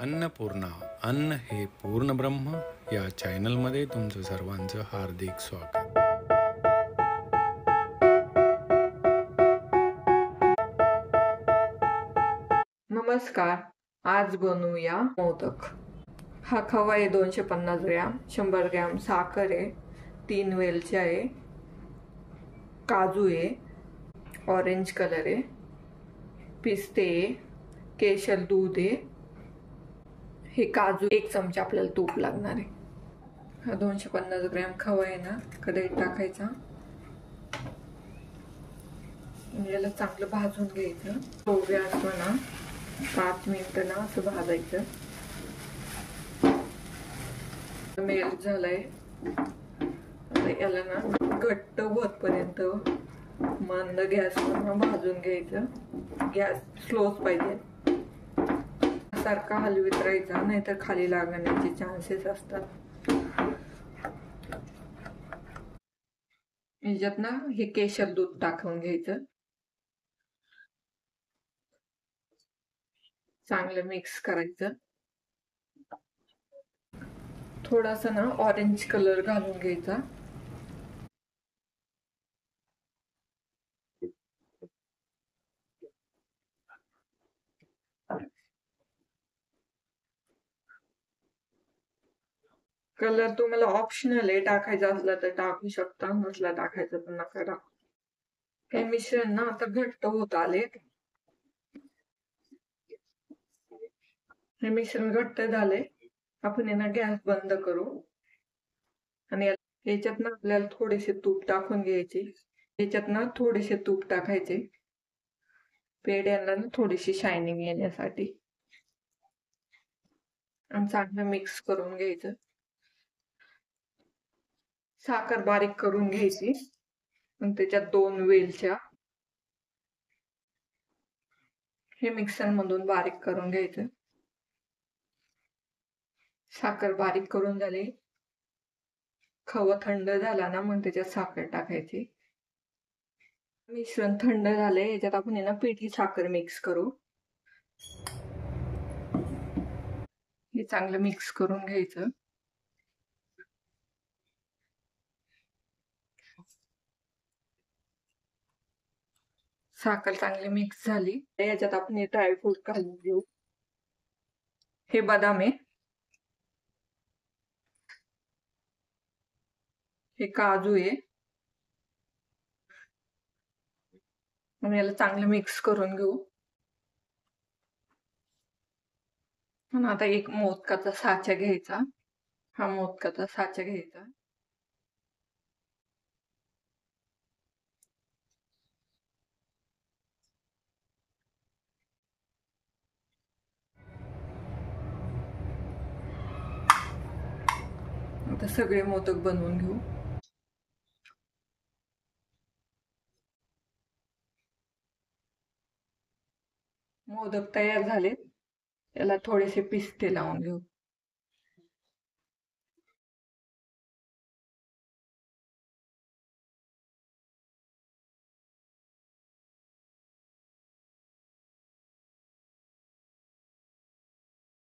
अन्नपूर्णा अन्न हे पूर्ण ब्रह्म या चॅनलमध्ये तुमचं सर्वांचं हार्दिक स्वागत. नमस्कार. आज बनवूया मोदक. हा खवा आहे 250 ग्रॅम, 100 ग्रॅम साखर आहे, 3 वेलच्या आहे, काजू आहे, ऑरेंज कलर आहे, पिस्ते आहे, केशर दूध आहे. हे काजू 1 चमचा आपल्याला तूप लागणार आहे. हा 250 ग्रॅम खवा आहे ना, कढईत टाकायचा. याला चांगलं भाजून घ्यायचं. तो गॅसवर ना 5 मिनिटं ना असं भाजायचं. मेल्ट झालंय. याला ना घट्ट होतपर्यंत मंद गॅसवर भाजून घ्यायचं. गॅस स्लोच पाहिजे. सारखा हलवीत राहायचा, नाहीतर खाली लागण्याचे चान्सेस असतात. याच्यात ना हे केशर दूध टाकून घ्यायचं. चांगलं मिक्स करायचं. थोडासा ना ऑरेंज कलर घालून घ्यायचा. कलर तुम्हाला ऑप्शनल आहे, टाकायचा असला तर टाकू शकता, नसला टाकायचं तर नका टाकू. हे मिश्रण ना आता घट्ट होत आले. हे मिश्रण घट्ट झाले. आपण यांना गॅस बंद करू आणि याच्यात ना आपल्याला थोडेसे तूप टाकून घ्यायचे. याच्यात ना थोडेसे तूप टाकायचे. पेढ्यांना ना थोडीशी शायनिंग येण्यासाठी. आणि चांगलं मिक्स करून घ्यायचं. साखर बारीक करून घ्यायची आणि त्याच्यात 2 वेलच्या हे मिक्सर मधून बारीक करून घ्यायचं. साखर बारीक करून झाली. खवा थंड झाला ना मग त्याच्यात साखर टाकायची. मिश्रण थंड झाले. याच्यात आपण ना पिठी साखर मिक्स करू. हे चांगलं मिक्स करून घ्यायचं. साखर चांगली मिक्स झाली. याच्यात आपण हे ड्रायफ्रूट घालून घेऊ. हे बदाम आहे, हे काजू आहे. आणि याला चांगलं मिक्स करून घेऊ. आता एक मोदकाचा साचा घ्यायचा. हा मोदकाचा साचा घ्यायचा. आता सगळे मोदक बनवून घेऊ. मोदक तयार झाले. याला थोडेसे पिस्ते लावून घेऊ.